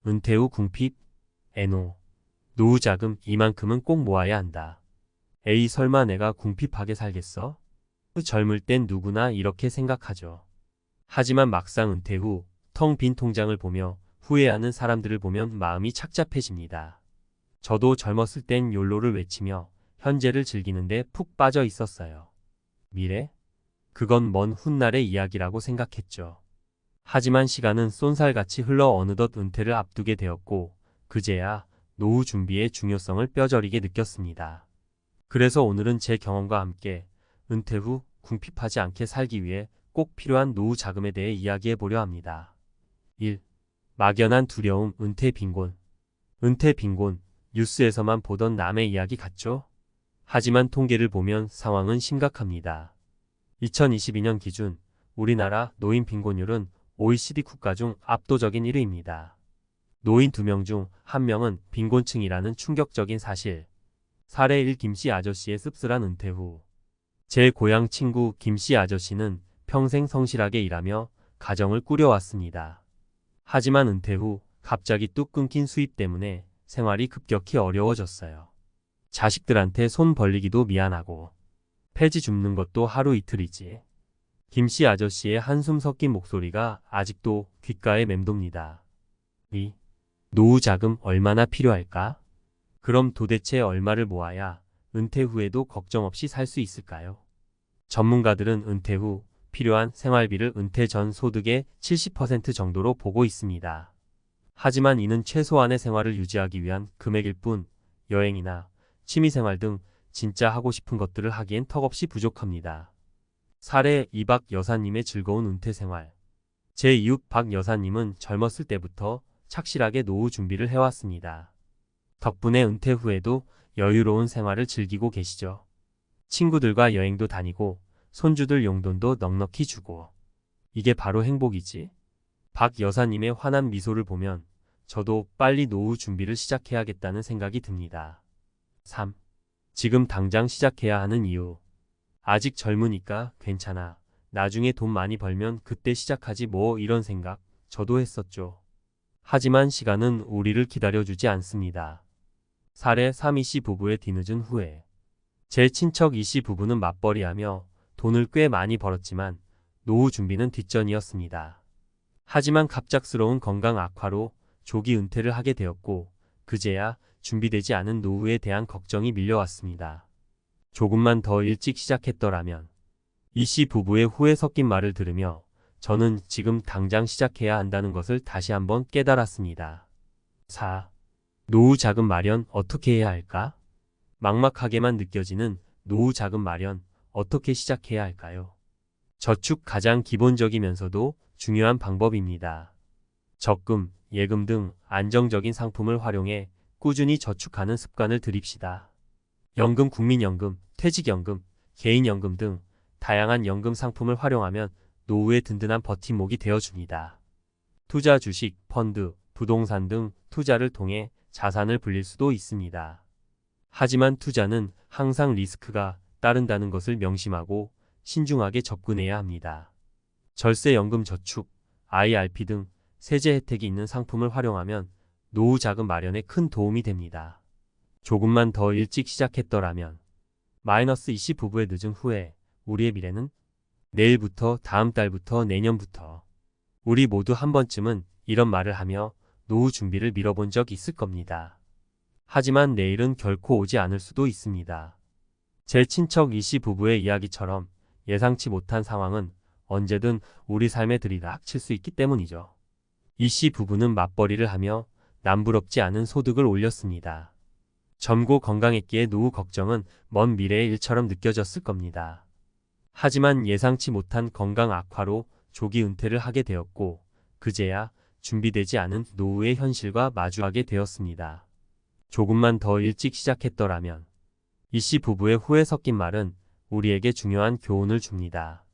은퇴 후 궁핍, NO, 노후 자금 이만큼은 꼭 모아야 한다. 에이 설마 내가 궁핍하게 살겠어? 젊을 땐 누구나 이렇게 생각하죠. 하지만 막상 은퇴 후 텅 빈 통장을 보며 후회하는 사람들을 보면 마음이 착잡해집니다. 저도 젊었을 땐 욜로를 외치며 현재를 즐기는데 푹 빠져 있었어요. 미래? 그건 먼 훗날의 이야기라고 생각했죠. 하지만 시간은 쏜살같이 흘러 어느덧 은퇴를 앞두게 되었고 그제야 노후 준비의 중요성을 뼈저리게 느꼈습니다. 그래서 오늘은 제 경험과 함께 은퇴 후 궁핍하지 않게 살기 위해 꼭 필요한 노후 자금에 대해 이야기해 보려 합니다. 1. 막연한 두려움, 은퇴 빈곤. 은퇴 빈곤, 뉴스에서만 보던 남의 이야기 같죠? 하지만 통계를 보면 상황은 심각합니다. 2022년 기준 우리나라 노인 빈곤율은 OECD 국가 중 압도적인 1위입니다. 노인 2명 중 1명은 빈곤층이라는 충격적인 사실. 사례 1 김씨 아저씨의 씁쓸한 은퇴 후. 제 고향 친구 김씨 아저씨는 평생 성실하게 일하며 가정을 꾸려왔습니다. 하지만 은퇴 후 갑자기 뚝 끊긴 수입 때문에 생활이 급격히 어려워졌어요. 자식들한테 손 벌리기도 미안하고 폐지 줍는 것도 하루 이틀이지. 김씨 아저씨의 한숨 섞인 목소리가 아직도 귓가에 맴돕니다. 노후 자금 얼마나 필요할까? 그럼 도대체 얼마를 모아야 은퇴 후에도 걱정 없이 살 수 있을까요? 전문가들은 은퇴 후 필요한 생활비를 은퇴 전 소득의 70% 정도로 보고 있습니다. 하지만 이는 최소한의 생활을 유지하기 위한 금액일 뿐 여행이나 취미생활 등 진짜 하고 싶은 것들을 하기엔 턱없이 부족합니다. 사례 2 박 여사님의 즐거운 은퇴 생활. 제 이웃 박 여사님은 젊었을 때부터 착실하게 노후 준비를 해왔습니다. 덕분에 은퇴 후에도 여유로운 생활을 즐기고 계시죠. 친구들과 여행도 다니고 손주들 용돈도 넉넉히 주고. 이게 바로 행복이지. 박 여사님의 환한 미소를 보면 저도 빨리 노후 준비를 시작해야겠다는 생각이 듭니다. 3. 지금 당장 시작해야 하는 이유. 아직 젊으니까 괜찮아. 나중에 돈 많이 벌면 그때 시작하지 뭐 이런 생각 저도 했었죠. 하지만 시간은 우리를 기다려주지 않습니다. 사례 3 이씨 부부의 뒤늦은 후회. 제 친척 이씨 부부는 맞벌이하며 돈을 꽤 많이 벌었지만 노후 준비는 뒷전이었습니다. 하지만 갑작스러운 건강 악화로 조기 은퇴를 하게 되었고 그제야 준비되지 않은 노후에 대한 걱정이 밀려왔습니다. 조금만 더 일찍 시작했더라면. 이씨 부부의 후회 섞인 말을 들으며 저는 지금 당장 시작해야 한다는 것을 다시 한번 깨달았습니다. 4. 노후 자금 마련 어떻게 해야 할까? 막막하게만 느껴지는 노후 자금 마련 어떻게 시작해야 할까요? 저축 가장 기본적이면서도 중요한 방법입니다. 적금, 예금 등 안정적인 상품을 활용해 꾸준히 저축하는 습관을 들입시다. 연금, 국민연금, 퇴직연금, 개인연금 등 다양한 연금 상품을 활용하면 노후에 든든한 버팀목이 되어줍니다. 투자, 주식, 펀드, 부동산 등 투자를 통해 자산을 불릴 수도 있습니다. 하지만 투자는 항상 리스크가 따른다는 것을 명심하고 신중하게 접근해야 합니다. 절세, 연금, 저축, IRP 등 세제 혜택이 있는 상품을 활용하면 노후 자금 마련에 큰 도움이 됩니다. 조금만 더 일찍 시작했더라면. 이씨 부부의 늦은 후에 우리의 미래는? 내일부터, 다음 달부터, 내년부터. 우리 모두 한 번쯤은 이런 말을 하며 노후 준비를 미뤄본 적 있을 겁니다. 하지만 내일은 결코 오지 않을 수도 있습니다. 제 친척 이씨 부부의 이야기처럼 예상치 못한 상황은 언제든 우리 삶에 들이닥칠 수 있기 때문이죠. 이씨 부부는 맞벌이를 하며 남부럽지 않은 소득을 올렸습니다. 젊고 건강했기에 노후 걱정은 먼 미래의 일처럼 느껴졌을 겁니다. 하지만 예상치 못한 건강 악화로 조기 은퇴를 하게 되었고 그제야 준비되지 않은 노후의 현실과 마주하게 되었습니다. 조금만 더 일찍 시작했더라면. 이씨 부부의 후회 섞인 말은 우리에게 중요한 교훈을 줍니다.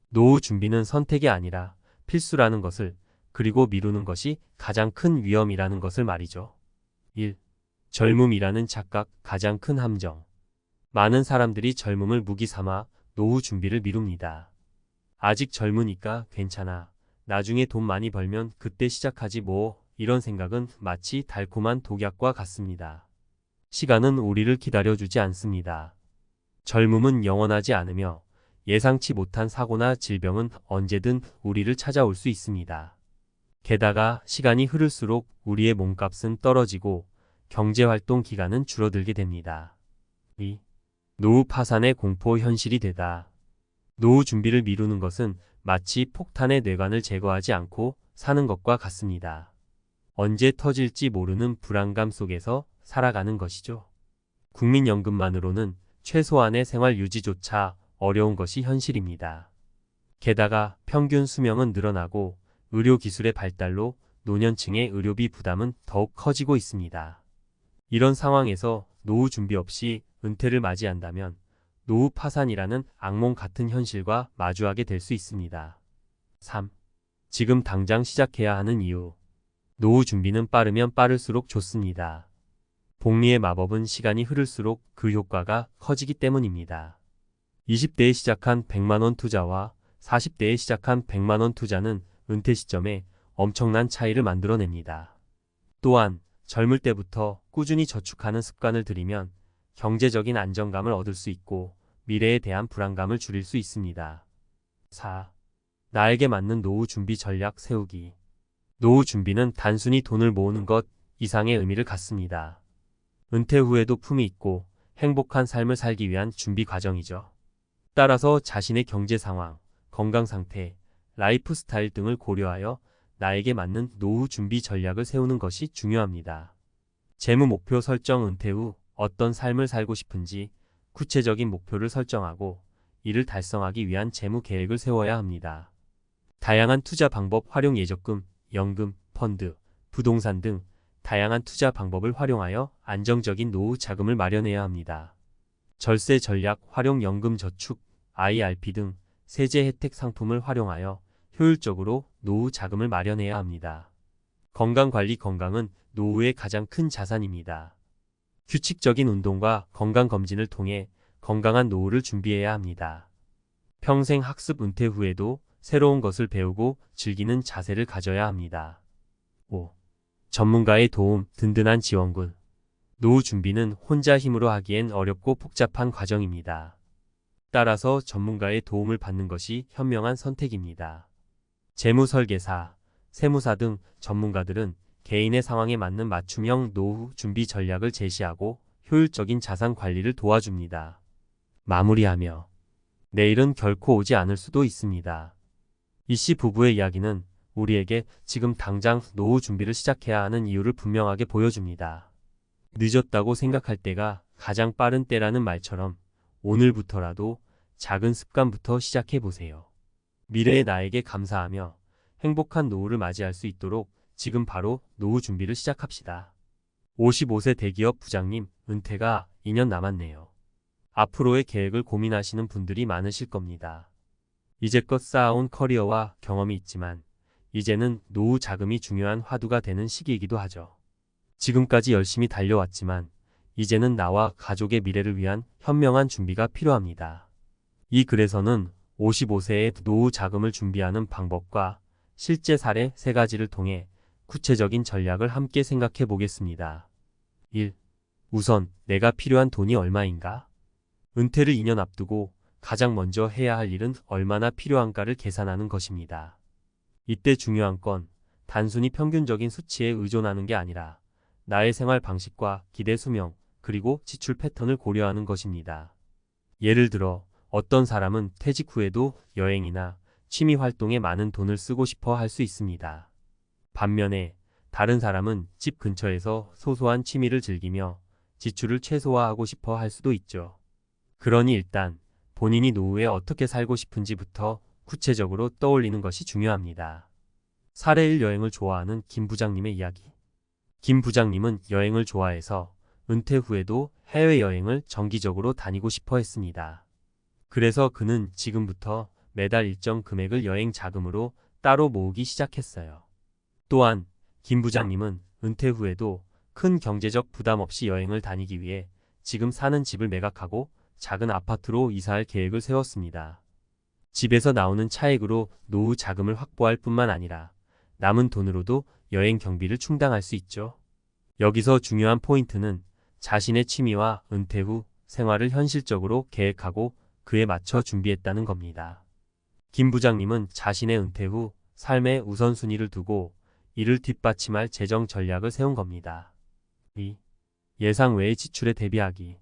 노후 준비는 선택이 아니라 필수라는 것을, 그리고 미루는 것이 가장 큰 위험이라는 것을 말이죠. 1. 젊음이라는 착각, 가장 큰 함정. 많은 사람들이 젊음을 무기 삼아 노후 준비를 미룹니다. 아직 젊으니까 괜찮아. 나중에 돈 많이 벌면 그때 시작하지 뭐 이런 생각은 마치 달콤한 독약과 같습니다. 시간은 우리를 기다려주지 않습니다. 젊음은 영원하지 않으며 예상치 못한 사고나 질병은 언제든 우리를 찾아올 수 있습니다. 게다가 시간이 흐를수록 우리의 몸값은 떨어지고 경제활동 기간은 줄어들게 됩니다. 이 노후 파산의 공포 현실이 되다. 노후 준비를 미루는 것은 마치 폭탄의 뇌관을 제거하지 않고 사는 것과 같습니다. 언제 터질지 모르는 불안감 속에서 살아가는 것이죠. 국민연금만으로는 최소한의 생활 유지조차 어려운 것이 현실입니다. 게다가 평균 수명은 늘어나고 의료기술의 발달로 노년층의 의료비 부담은 더욱 커지고 있습니다. 이런 상황에서 노후 준비 없이 은퇴를 맞이한다면 노후 파산이라는 악몽 같은 현실과 마주하게 될 수 있습니다. 3. 지금 당장 시작해야 하는 이유. 노후 준비는 빠르면 빠를수록 좋습니다. 복리의 마법은 시간이 흐를수록 그 효과가 커지기 때문입니다. 20대에 시작한 100만원 투자와 40대에 시작한 100만원 투자는 은퇴 시점에 엄청난 차이를 만들어냅니다. 또한 젊을 때부터 꾸준히 저축하는 습관을 들이면 경제적인 안정감을 얻을 수 있고 미래에 대한 불안감을 줄일 수 있습니다. 4. 나에게 맞는 노후 준비 전략 세우기. 노후 준비는 단순히 돈을 모으는 것 이상의 의미를 갖습니다. 은퇴 후에도 품이 있고 행복한 삶을 살기 위한 준비 과정이죠. 따라서 자신의 경제 상황, 건강 상태, 라이프 스타일 등을 고려하여 나에게 맞는 노후 준비 전략을 세우는 것이 중요합니다. 재무 목표 설정. 은퇴 후 어떤 삶을 살고 싶은지 구체적인 목표를 설정하고 이를 달성하기 위한 재무 계획을 세워야 합니다. 다양한 투자 방법 활용. 예적금, 연금, 펀드, 부동산 등 다양한 투자 방법을 활용하여 안정적인 노후 자금을 마련해야 합니다. 절세 전략 활용. 연금 저축, IRP 등 세제 혜택 상품을 활용하여 효율적으로 노후 자금을 마련해야 합니다. 건강관리. 건강은 노후의 가장 큰 자산입니다. 규칙적인 운동과 건강검진을 통해 건강한 노후를 준비해야 합니다. 평생 학습. 은퇴 후에도 새로운 것을 배우고 즐기는 자세를 가져야 합니다. 5. 전문가의 도움. 든든한 지원군. 노후 준비는 혼자 힘으로 하기엔 어렵고 복잡한 과정입니다. 따라서 전문가의 도움을 받는 것이 현명한 선택입니다. 재무설계사, 세무사 등 전문가들은 개인의 상황에 맞는 맞춤형 노후 준비 전략을 제시하고 효율적인 자산 관리를 도와줍니다. 마무리하며 내일은 결코 오지 않을 수도 있습니다. 이씨 부부의 이야기는 우리에게 지금 당장 노후 준비를 시작해야 하는 이유를 분명하게 보여줍니다. 늦었다고 생각할 때가 가장 빠른 때라는 말처럼 오늘부터라도 작은 습관부터 시작해보세요. 미래의 나에게 감사하며 행복한 노후를 맞이할 수 있도록 지금 바로 노후 준비를 시작합시다. 55세 대기업 부장님, 은퇴가 2년 남았네요. 앞으로의 계획을 고민하시는 분들이 많으실 겁니다. 이제껏 쌓아온 커리어와 경험이 있지만 이제는 노후 자금이 중요한 화두가 되는 시기이기도 하죠. 지금까지 열심히 달려왔지만 이제는 나와 가족의 미래를 위한 현명한 준비가 필요합니다. 이 글에서는 55세에 노후 자금을 준비하는 방법과 실제 사례 3가지를 통해 구체적인 전략을 함께 생각해 보겠습니다. 1. 우선 내가 필요한 돈이 얼마인가? 은퇴를 2년 앞두고 가장 먼저 해야 할 일은 얼마나 필요한가를 계산하는 것입니다. 이때 중요한 건 단순히 평균적인 수치에 의존하는 게 아니라 나의 생활 방식과 기대 수명, 그리고 지출 패턴을 고려하는 것입니다. 예를 들어 어떤 사람은 퇴직 후에도 여행이나 취미 활동에 많은 돈을 쓰고 싶어 할 수 있습니다. 반면에 다른 사람은 집 근처에서 소소한 취미를 즐기며 지출을 최소화하고 싶어 할 수도 있죠. 그러니 일단 본인이 노후에 어떻게 살고 싶은지부터 구체적으로 떠올리는 것이 중요합니다. 사례 1. 여행을 좋아하는 김 부장님의 이야기. 김 부장님은 여행을 좋아해서 은퇴 후에도 해외여행을 정기적으로 다니고 싶어 했습니다. 그래서 그는 지금부터 매달 일정 금액을 여행 자금으로 따로 모으기 시작했어요. 또한 김 부장님은 은퇴 후에도 큰 경제적 부담 없이 여행을 다니기 위해 지금 사는 집을 매각하고 작은 아파트로 이사할 계획을 세웠습니다. 집에서 나오는 차액으로 노후 자금을 확보할 뿐만 아니라 남은 돈으로도 여행 경비를 충당할 수 있죠. 여기서 중요한 포인트는 자신의 취미와 은퇴 후 생활을 현실적으로 계획하고 그에 맞춰 준비했다는 겁니다. 김 부장님은 자신의 은퇴 후 삶의 우선순위를 두고 이를 뒷받침할 재정 전략을 세운 겁니다. 2. 예상 외의 지출에 대비하기.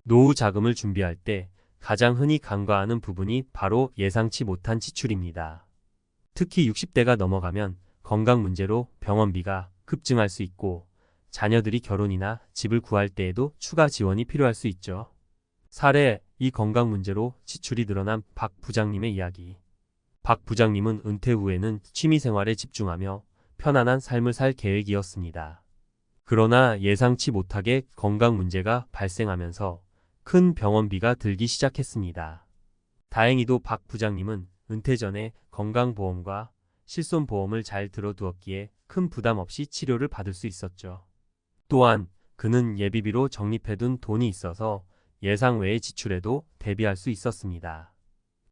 노후 자금을 준비할 때 가장 흔히 간과하는 부분이 바로 예상치 못한 지출입니다. 특히 60대가 넘어가면 건강 문제로 병원비가 급증할 수 있고 자녀들이 결혼이나 집을 구할 때에도 추가 지원이 필요할 수 있죠. 사례, 이 건강 문제로 지출이 늘어난 박 부장님의 이야기. 박 부장님은 은퇴 후에는 취미생활에 집중하며 편안한 삶을 살 계획이었습니다. 그러나 예상치 못하게 건강 문제가 발생하면서 큰 병원비가 들기 시작했습니다. 다행히도 박 부장님은 은퇴 전에 건강보험과 실손보험을 잘 들어두었기에 큰 부담 없이 치료를 받을 수 있었죠. 또한 그는 예비비로 적립해둔 돈이 있어서 예상 외의 지출에도 대비할 수 있었습니다.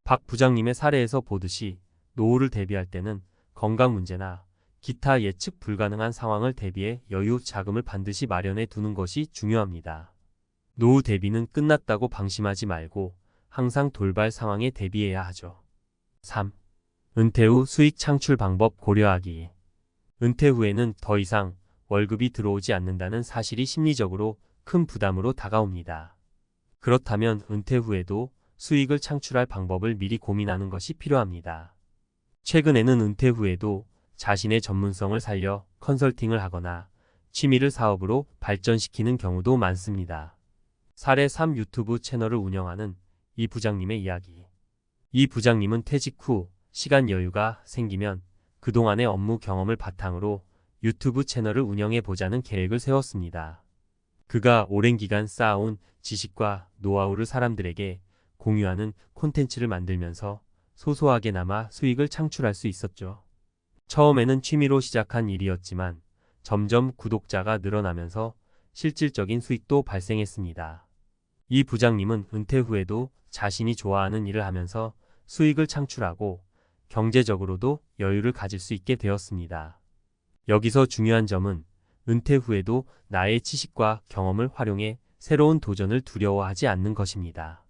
박 부장님의 사례에서 보듯이 노후를 대비할 때는 건강 문제나 기타 예측 불가능한 상황을 대비해 여유 자금을 반드시 마련해 두는 것이 중요합니다. 노후 대비는 끝났다고 방심하지 말고 항상 돌발 상황에 대비해야 하죠. 3. 은퇴 후 수익 창출 방법 고려하기. 은퇴 후에는 더 이상 월급이 들어오지 않는다는 사실이 심리적으로 큰 부담으로 다가옵니다. 그렇다면 은퇴 후에도 수익을 창출할 방법을 미리 고민하는 것이 필요합니다. 최근에는 은퇴 후에도 자신의 전문성을 살려 컨설팅을 하거나 취미를 사업으로 발전시키는 경우도 많습니다. 사례 3. 유튜브 채널을 운영하는 이 부장님의 이야기. 이 부장님은 퇴직 후 시간 여유가 생기면 그동안의 업무 경험을 바탕으로 유튜브 채널을 운영해 보자는 계획을 세웠습니다. 그가 오랜 기간 쌓아온 지식과 노하우를 사람들에게 공유하는 콘텐츠를 만들면서 소소하게나마 수익을 창출할 수 있었죠. 처음에는 취미로 시작한 일이었지만 점점 구독자가 늘어나면서 실질적인 수익도 발생했습니다. 이 부장님은 은퇴 후에도 자신이 좋아하는 일을 하면서 수익을 창출하고 경제적으로도 여유를 가질 수 있게 되었습니다. 여기서 중요한 점은 은퇴 후에도 나의 지식과 경험을 활용해 새로운 도전을 두려워하지 않는 것입니다.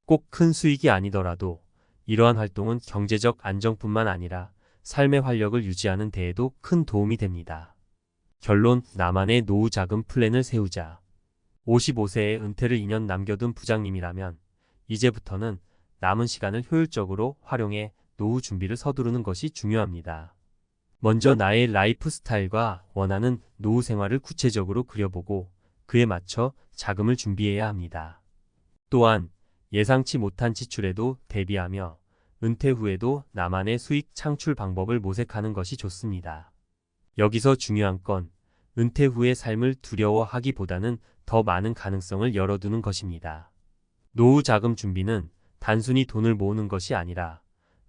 꼭 큰 수익이 아니더라도 이러한 활동은 경제적 안정뿐만 아니라 삶의 활력을 유지하는 데에도 큰 도움이 됩니다. 결론, 나만의 노후 자금 플랜을 세우자. 55세에 은퇴를 2년 남겨둔 부장님이라면 이제부터는 남은 시간을 효율적으로 활용해 노후 준비를 서두르는 것이 중요합니다. 먼저 나의 라이프 스타일과 원하는 노후 생활을 구체적으로 그려보고 그에 맞춰 자금을 준비해야 합니다. 또한 예상치 못한 지출에도 대비하며 은퇴 후에도 나만의 수익 창출 방법을 모색하는 것이 좋습니다. 여기서 중요한 건 은퇴 후의 삶을 두려워하기보다는 더 많은 가능성을 열어두는 것입니다. 노후 자금 준비는 단순히 돈을 모으는 것이 아니라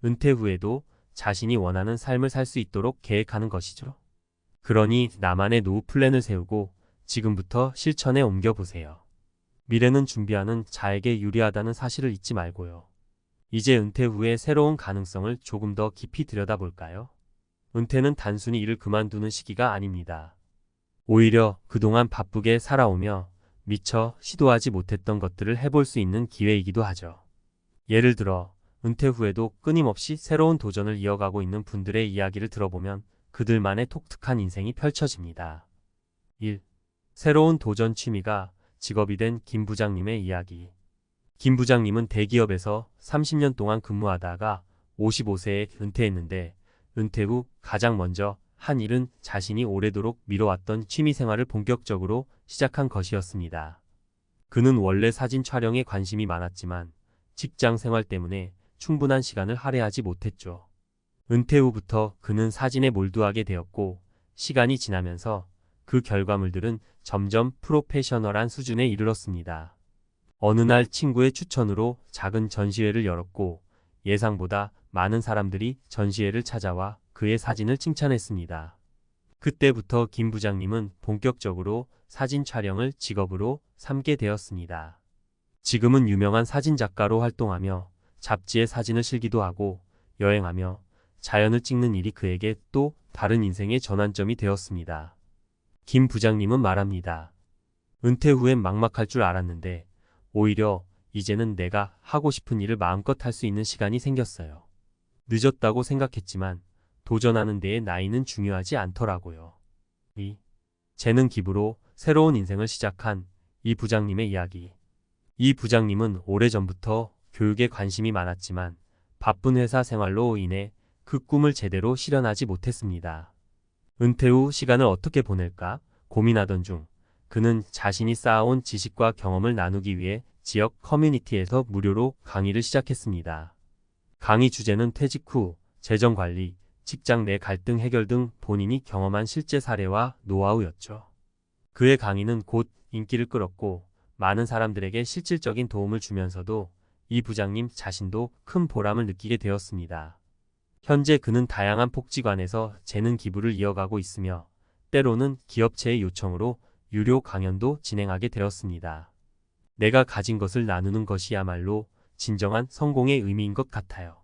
은퇴 후에도 자신이 원하는 삶을 살 수 있도록 계획하는 것이죠. 그러니 나만의 노후 플랜을 세우고 지금부터 실천에 옮겨보세요. 미래는 준비하는 자에게 유리하다는 사실을 잊지 말고요. 이제 은퇴 후의 새로운 가능성을 조금 더 깊이 들여다볼까요? 은퇴는 단순히 일을 그만두는 시기가 아닙니다. 오히려 그동안 바쁘게 살아오며 미처 시도하지 못했던 것들을 해볼 수 있는 기회이기도 하죠. 예를 들어 은퇴 후에도 끊임없이 새로운 도전을 이어가고 있는 분들의 이야기를 들어보면 그들만의 독특한 인생이 펼쳐집니다. 1. 새로운 도전 취미가 직업이 된 김 부장님의 이야기. 김 부장님은 대기업에서 30년 동안 근무하다가 55세에 은퇴했는데 은퇴 후 가장 먼저 한 일은 자신이 오래도록 미뤄왔던 취미생활을 본격적으로 시작한 것이었습니다. 그는 원래 사진 촬영에 관심이 많았지만 직장 생활 때문에 충분한 시간을 할애하지 못했죠. 은퇴 후부터 그는 사진에 몰두하게 되었고 시간이 지나면서 그 결과물들은 점점 프로페셔널한 수준에 이르렀습니다. 어느 날 친구의 추천으로 작은 전시회를 열었고 예상보다 많은 사람들이 전시회를 찾아와 그의 사진을 칭찬했습니다. 그때부터 김 부장님은 본격적으로 사진 촬영을 직업으로 삼게 되었습니다. 지금은 유명한 사진작가로 활동하며 잡지에 사진을 실기도 하고 여행하며 자연을 찍는 일이 그에게 또 다른 인생의 전환점이 되었습니다. 김 부장님은 말합니다. 은퇴 후엔 막막할 줄 알았는데 오히려 이제는 내가 하고 싶은 일을 마음껏 할 수 있는 시간이 생겼어요. 늦었다고 생각했지만 도전하는 데에 나이는 중요하지 않더라고요. 이 재능 기부로 새로운 인생을 시작한 이 부장님의 이야기. 이 부장님은 오래전부터 교육에 관심이 많았지만 바쁜 회사 생활로 인해 그 꿈을 제대로 실현하지 못했습니다. 은퇴 후 시간을 어떻게 보낼까 고민하던 중 그는 자신이 쌓아온 지식과 경험을 나누기 위해 지역 커뮤니티에서 무료로 강의를 시작했습니다. 강의 주제는 퇴직 후 재정관리, 직장 내 갈등 해결 등 본인이 경험한 실제 사례와 노하우였죠. 그의 강의는 곧 인기를 끌었고 많은 사람들에게 실질적인 도움을 주면서도 이 부장님 자신도 큰 보람을 느끼게 되었습니다. 현재 그는 다양한 복지관에서 재능 기부를 이어가고 있으며 때로는 기업체의 요청으로 유료 강연도 진행하게 되었습니다. 내가 가진 것을 나누는 것이야말로 진정한 성공의 의미인 것 같아요.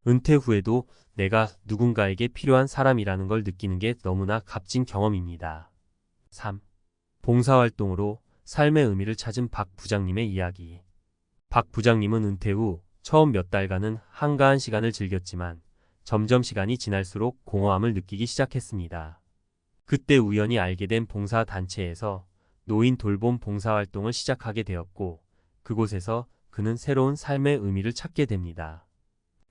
은퇴 후에도 내가 누군가에게 필요한 사람이라는 걸 느끼는 게 너무나 값진 경험입니다. 3. 봉사활동으로 삶의 의미를 찾은 박 부장님의 이야기. 박 부장님은 은퇴 후 처음 몇 달간은 한가한 시간을 즐겼지만 점점 시간이 지날수록 공허함을 느끼기 시작했습니다. 그때 우연히 알게 된 봉사단체에서 노인 돌봄 봉사활동을 시작하게 되었고 그곳에서 그는 새로운 삶의 의미를 찾게 됩니다.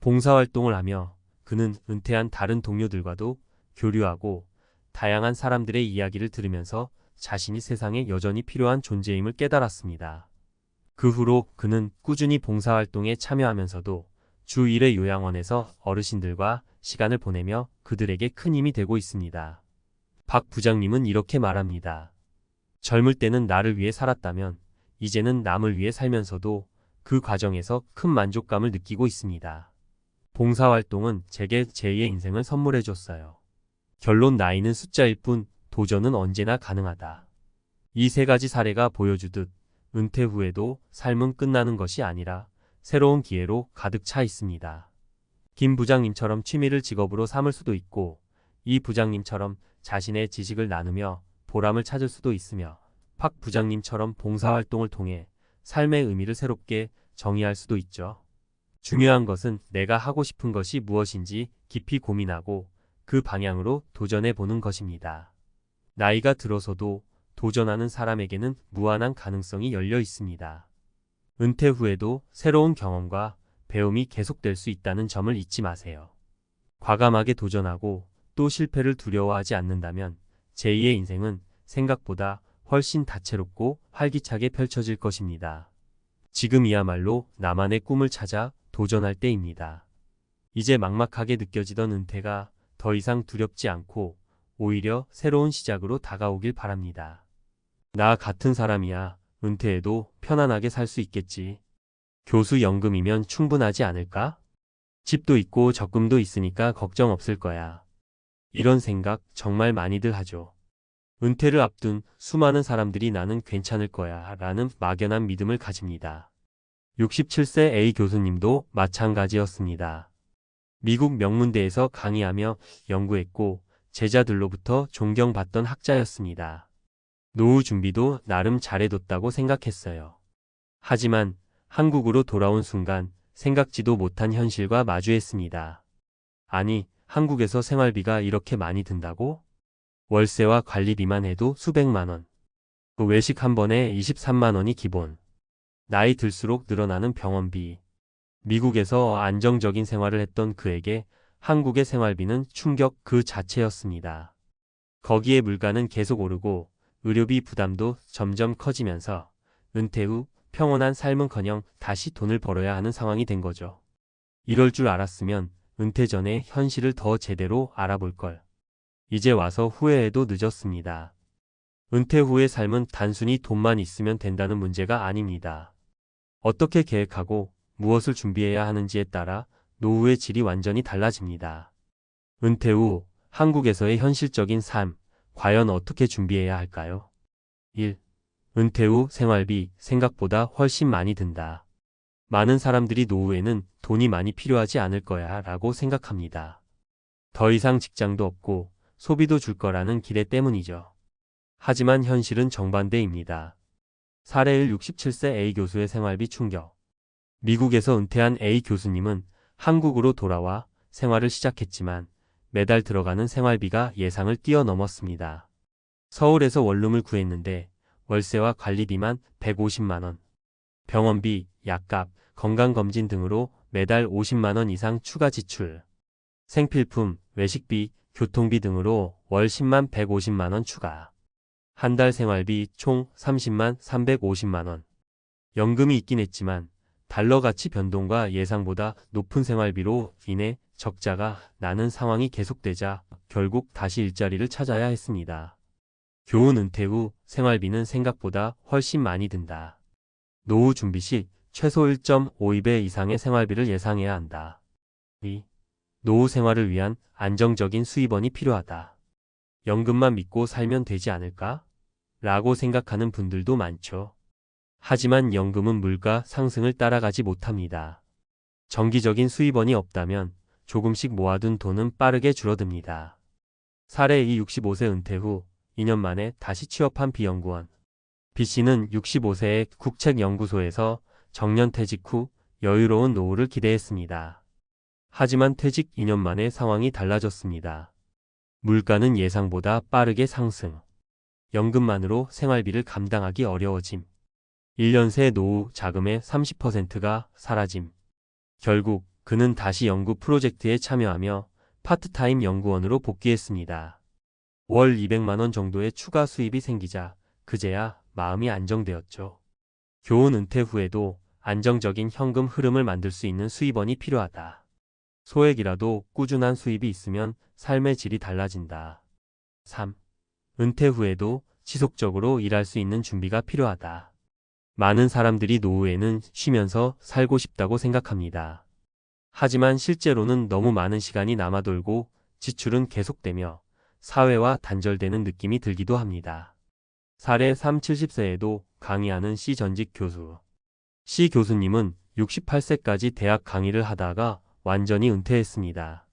봉사활동을 하며 그는 은퇴한 다른 동료들과도 교류하고 다양한 사람들의 이야기를 들으면서 자신이 세상에 여전히 필요한 존재임을 깨달았습니다. 그 후로 그는 꾸준히 봉사활동에 참여하면서도 주 1회 요양원에서 어르신들과 시간을 보내며 그들에게 큰 힘이 되고 있습니다. 박 부장님은 이렇게 말합니다. 젊을 때는 나를 위해 살았다면 이제는 남을 위해 살면서도 그 과정에서 큰 만족감을 느끼고 있습니다. 봉사활동은 제게 제2의 인생을 선물해줬어요. 결론 나이는 숫자일 뿐 도전은 언제나 가능하다. 이 세 가지 사례가 보여주듯 은퇴 후에도 삶은 끝나는 것이 아니라 새로운 기회로 가득 차 있습니다. 김 부장님처럼 취미를 직업으로 삼을 수도 있고 이 부장님처럼 자신의 지식을 나누며 보람을 찾을 수도 있으며 박 부장님처럼 봉사활동을 통해 삶의 의미를 새롭게 정의할 수도 있죠. 중요한 것은 내가 하고 싶은 것이 무엇인지 깊이 고민하고 그 방향으로 도전해 보는 것입니다. 나이가 들어서도 도전하는 사람에게는 무한한 가능성이 열려 있습니다. 은퇴 후에도 새로운 경험과 배움이 계속될 수 있다는 점을 잊지 마세요. 과감하게 도전하고 또 실패를 두려워하지 않는다면 제2의 인생은 생각보다 훨씬 다채롭고 활기차게 펼쳐질 것입니다. 지금이야말로 나만의 꿈을 찾아 도전할 때입니다. 이제 막막하게 느껴지던 은퇴가 더 이상 두렵지 않고 오히려 새로운 시작으로 다가오길 바랍니다. 나 같은 사람이야 은퇴해도 편안하게 살 수 있겠지. 교수 연금이면 충분하지 않을까? 집도 있고 적금도 있으니까 걱정 없을 거야. 이런 생각 정말 많이들 하죠. 은퇴를 앞둔 수많은 사람들이 나는 괜찮을 거야 라는 막연한 믿음을 가집니다. 67세 A 교수님도 마찬가지였습니다. 미국 명문대에서 강의하며 연구했고 제자들로부터 존경받던 학자였습니다. 노후 준비도 나름 잘해뒀다고 생각했어요. 하지만 한국으로 돌아온 순간 생각지도 못한 현실과 마주했습니다. 아니, 한국에서 생활비가 이렇게 많이 든다고? 월세와 관리비만 해도 수백만 원. 그 외식 한 번에 23만 원이 기본. 나이 들수록 늘어나는 병원비. 미국에서 안정적인 생활을 했던 그에게 한국의 생활비는 충격 그 자체였습니다. 거기에 물가는 계속 오르고 의료비 부담도 점점 커지면서 은퇴 후 평온한 삶은커녕 다시 돈을 벌어야 하는 상황이 된 거죠. 이럴 줄 알았으면 은퇴 전에 현실을 더 제대로 알아볼 걸. 이제 와서 후회해도 늦었습니다. 은퇴 후의 삶은 단순히 돈만 있으면 된다는 문제가 아닙니다. 어떻게 계획하고 무엇을 준비해야 하는지에 따라 노후의 질이 완전히 달라집니다. 은퇴 후 한국에서의 현실적인 삶, 과연 어떻게 준비해야 할까요? 1. 은퇴 후 생활비 생각보다 훨씬 많이 든다. 많은 사람들이 노후에는 돈이 많이 필요하지 않을 거야 라고 생각합니다. 더 이상 직장도 없고 소비도 줄 거라는 기대 때문이죠. 하지만 현실은 정반대입니다. 사례 1 67세 A 교수의 생활비 충격. 미국에서 은퇴한 A 교수님은 한국으로 돌아와 생활을 시작했지만 매달 들어가는 생활비가 예상을 뛰어넘었습니다. 서울에서 원룸을 구했는데 월세와 관리비만 150만 원, 병원비, 약값, 건강검진 등으로 매달 50만 원 이상 추가 지출, 생필품, 외식비, 교통비 등으로 월 10만 150만 원 추가, 한 달 생활비 총 30만 350만 원. 연금이 있긴 했지만 달러 가치 변동과 예상보다 높은 생활비로 인해 적자가 나는 상황이 계속되자 결국 다시 일자리를 찾아야 했습니다. 교훈 은퇴 후 생활비는 생각보다 훨씬 많이 든다. 노후 준비 시 최소 1.52배 이상의 생활비를 예상해야 한다. 2. 노후 생활을 위한 안정적인 수입원이 필요하다. 연금만 믿고 살면 되지 않을까? 라고 생각하는 분들도 많죠. 하지만 연금은 물가 상승을 따라가지 못합니다. 정기적인 수입원이 없다면 조금씩 모아둔 돈은 빠르게 줄어듭니다. 사례 2 65세 은퇴 후 2년 만에 다시 취업한 B연구원. B씨는 65세에 국책연구소에서 정년퇴직 후 여유로운 노후를 기대했습니다. 하지만 퇴직 2년 만에 상황이 달라졌습니다. 물가는 예상보다 빠르게 상승. 연금만으로 생활비를 감당하기 어려워짐. 1년 새 노후 자금의 30%가 사라짐. 결국 그는 다시 연구 프로젝트에 참여하며 파트타임 연구원으로 복귀했습니다. 월 200만 원 정도의 추가 수입이 생기자 그제야 마음이 안정되었죠. 교훈 은퇴 후에도 안정적인 현금 흐름을 만들 수 있는 수입원이 필요하다. 소액이라도 꾸준한 수입이 있으면 삶의 질이 달라진다. 3. 은퇴 후에도 지속적으로 일할 수 있는 준비가 필요하다. 많은 사람들이 노후에는 쉬면서 살고 싶다고 생각합니다. 하지만 실제로는 너무 많은 시간이 남아돌고 지출은 계속되며 사회와 단절되는 느낌이 들기도 합니다. 사례 3 70세에도 강의하는 C 전직 교수. C 교수님은 68세까지 대학 강의를 하다가 완전히 은퇴했습니다.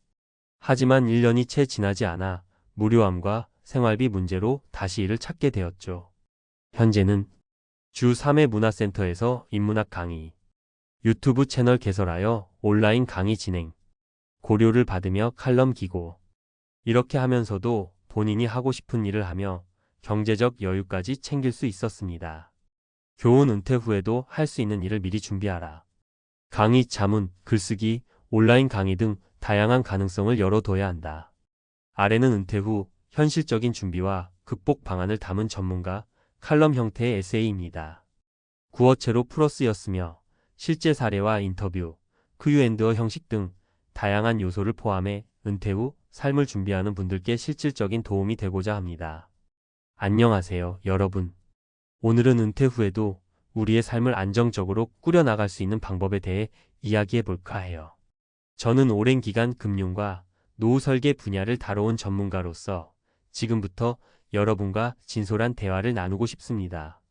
하지만 1년이 채 지나지 않아 무료함과 생활비 문제로 다시 일을 찾게 되었죠. 현재는 주 3회 문화센터에서 인문학 강의, 유튜브 채널 개설하여 온라인 강의 진행, 고료를 받으며 칼럼 기고, 이렇게 하면서도 본인이 하고 싶은 일을 하며 경제적 여유까지 챙길 수 있었습니다. 교훈 은퇴 후에도 할 수 있는 일을 미리 준비하라. 강의, 자문, 글쓰기, 온라인 강의 등 다양한 가능성을 열어둬야 한다. 아래는 은퇴 후 현실적인 준비와 극복 방안을 담은 전문가 칼럼 형태의 에세이입니다. 구어체로 풀어 쓰였으며 실제 사례와 인터뷰, Q&A 형식 등 다양한 요소를 포함해 은퇴 후 삶을 준비하는 분들께 실질적인 도움이 되고자 합니다. 안녕하세요, 여러분. 오늘은 은퇴 후에도 우리의 삶을 안정적으로 꾸려나갈 수 있는 방법에 대해 이야기해 볼까 해요. 저는 오랜 기간 금융과 노후 설계 분야를 다뤄온 전문가로서 지금부터 여러분과 진솔한 대화를 나누고 싶습니다.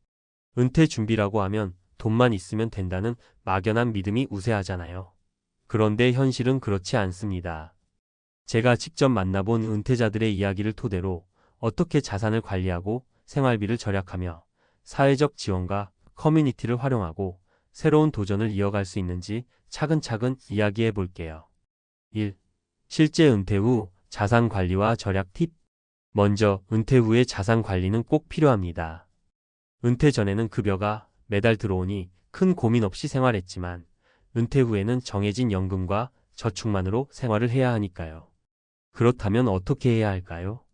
은퇴 준비라고 하면 돈만 있으면 된다는 막연한 믿음이 우세하잖아요. 그런데 현실은 그렇지 않습니다. 제가 직접 만나본 은퇴자들의 이야기를 토대로 어떻게 자산을 관리하고 생활비를 절약하며 사회적 지원과 커뮤니티를 활용하고 새로운 도전을 이어갈 수 있는지 차근차근 이야기해 볼게요. 1. 실제 은퇴 후 자산 관리와 절약 팁. 먼저 은퇴 후의 자산 관리는 꼭 필요합니다. 은퇴 전에는 급여가 매달 들어오니 큰 고민 없이 생활했지만 은퇴 후에는 정해진 연금과 저축만으로 생활을 해야 하니까요. 그렇다면 어떻게 해야 할까요?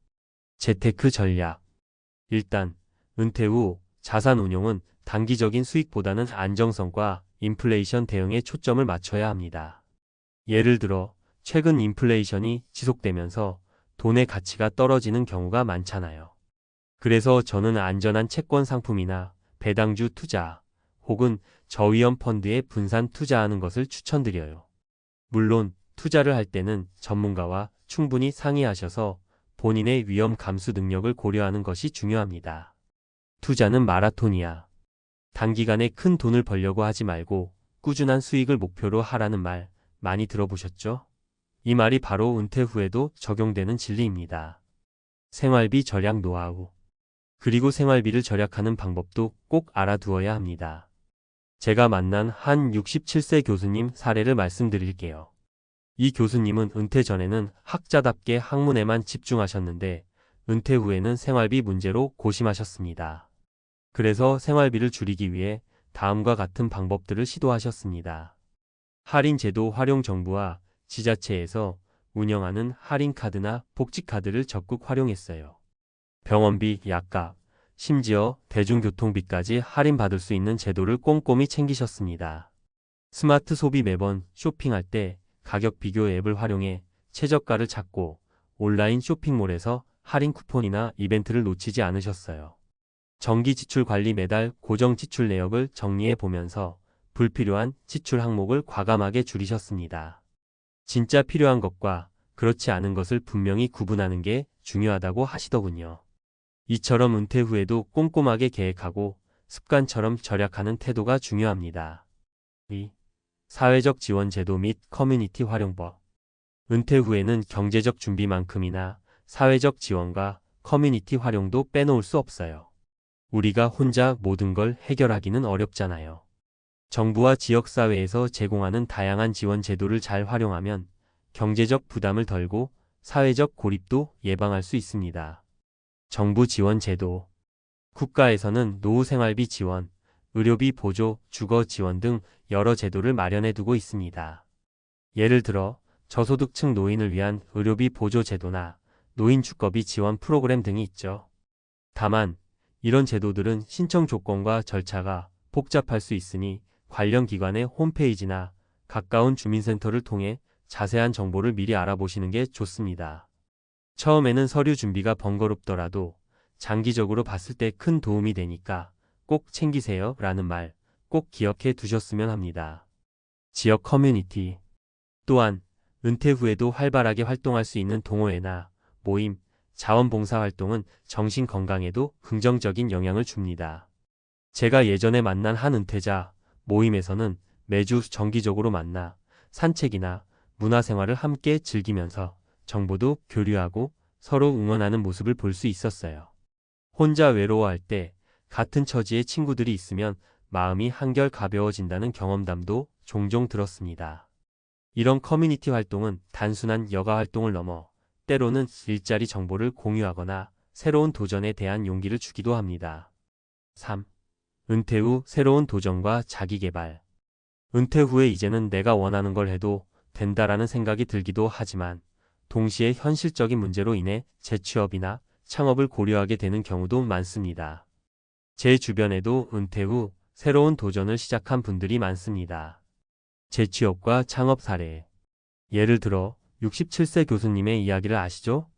재테크 전략. 일단 은퇴 후 자산 운용은 단기적인 수익보다는 안정성과 인플레이션 대응에 초점을 맞춰야 합니다. 예를 들어 최근 인플레이션이 지속되면서 돈의 가치가 떨어지는 경우가 많잖아요. 그래서 저는 안전한 채권 상품이나 배당주 투자 혹은 저위험 펀드에 분산 투자하는 것을 추천드려요. 물론 투자를 할 때는 전문가와 충분히 상의하셔서 본인의 위험 감수 능력을 고려하는 것이 중요합니다. 투자는 마라톤이야. 단기간에 큰 돈을 벌려고 하지 말고 꾸준한 수익을 목표로 하라는 말 많이 들어보셨죠? 이 말이 바로 은퇴 후에도 적용되는 진리입니다. 생활비 절약 노하우. 그리고 생활비를 절약하는 방법도 꼭 알아두어야 합니다. 제가 만난 한 67세 교수님 사례를 말씀드릴게요. 이 교수님은 은퇴 전에는 학자답게 학문에만 집중하셨는데 은퇴 후에는 생활비 문제로 고심하셨습니다. 그래서 생활비를 줄이기 위해 다음과 같은 방법들을 시도하셨습니다. 할인 제도 활용. 정부와 지자체에서 운영하는 할인카드나 복지카드를 적극 활용했어요. 병원비, 약값, 심지어 대중교통비까지 할인받을 수 있는 제도를 꼼꼼히 챙기셨습니다. 스마트 소비. 매번 쇼핑할 때 가격 비교 앱을 활용해 최저가를 찾고 온라인 쇼핑몰에서 할인 쿠폰이나 이벤트를 놓치지 않으셨어요. 정기 지출 관리. 매달 고정 지출 내역을 정리해 보면서 불필요한 지출 항목을 과감하게 줄이셨습니다. 진짜 필요한 것과 그렇지 않은 것을 분명히 구분하는 게 중요하다고 하시더군요. 이처럼 은퇴 후에도 꼼꼼하게 계획하고 습관처럼 절약하는 태도가 중요합니다. 2. 사회적 지원 제도 및 커뮤니티 활용법. 은퇴 후에는 경제적 준비만큼이나 사회적 지원과 커뮤니티 활용도 빼놓을 수 없어요. 우리가 혼자 모든 걸 해결하기는 어렵잖아요. 정부와 지역사회에서 제공하는 다양한 지원 제도를 잘 활용하면 경제적 부담을 덜고 사회적 고립도 예방할 수 있습니다. 정부 지원 제도. 국가에서는 노후 생활비 지원, 의료비 보조, 주거 지원 등 여러 제도를 마련해 두고 있습니다. 예를 들어 저소득층 노인을 위한 의료비 보조 제도나 노인 주거비 지원 프로그램 등이 있죠. 다만 이런 제도들은 신청 조건과 절차가 복잡할 수 있으니 관련 기관의 홈페이지나 가까운 주민센터를 통해 자세한 정보를 미리 알아보시는 게 좋습니다. 처음에는 서류 준비가 번거롭더라도 장기적으로 봤을 때 큰 도움이 되니까 꼭 챙기세요 라는 말 꼭 기억해 두셨으면 합니다. 지역 커뮤니티. 또한 은퇴 후에도 활발하게 활동할 수 있는 동호회나 모임, 자원봉사 활동은 정신 건강에도 긍정적인 영향을 줍니다. 제가 예전에 만난 한 은퇴자 모임에서는 매주 정기적으로 만나 산책이나 문화생활을 함께 즐기면서 정보도 교류하고 서로 응원하는 모습을 볼 수 있었어요. 혼자 외로워할 때 같은 처지의 친구들이 있으면 마음이 한결 가벼워진다는 경험담도 종종 들었습니다. 이런 커뮤니티 활동은 단순한 여가 활동을 넘어 때로는 일자리 정보를 공유하거나 새로운 도전에 대한 용기를 주기도 합니다. 3. 은퇴 후 새로운 도전과 자기개발. 은퇴 후에 이제는 내가 원하는 걸 해도 된다라는 생각이 들기도 하지만 동시에 현실적인 문제로 인해 재취업이나 창업을 고려하게 되는 경우도 많습니다. 제 주변에도 은퇴 후 새로운 도전을 시작한 분들이 많습니다. 재취업과 창업 사례. 예를 들어 67세 교수님의 이야기를 아시죠?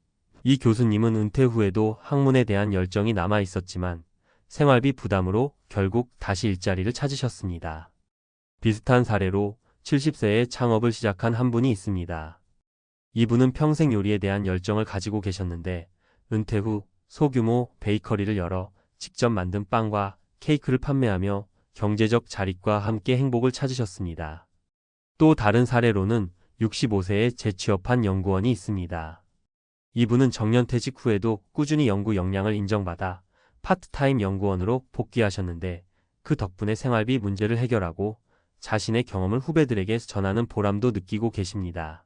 이 교수님은 은퇴 후에도 학문에 대한 열정이 남아 있었지만 생활비 부담으로 결국 다시 일자리를 찾으셨습니다. 비슷한 사례로 70세에 창업을 시작한 한 분이 있습니다. 이분은 평생 요리에 대한 열정을 가지고 계셨는데 은퇴 후 소규모 베이커리를 열어 직접 만든 빵과 케이크를 판매하며 경제적 자립과 함께 행복을 찾으셨습니다. 또 다른 사례로는 65세에 재취업한 연구원이 있습니다. 이분은 정년퇴직 후에도 꾸준히 연구 역량을 인정받아 파트타임 연구원으로 복귀하셨는데 그 덕분에 생활비 문제를 해결하고 자신의 경험을 후배들에게 전하는 보람도 느끼고 계십니다.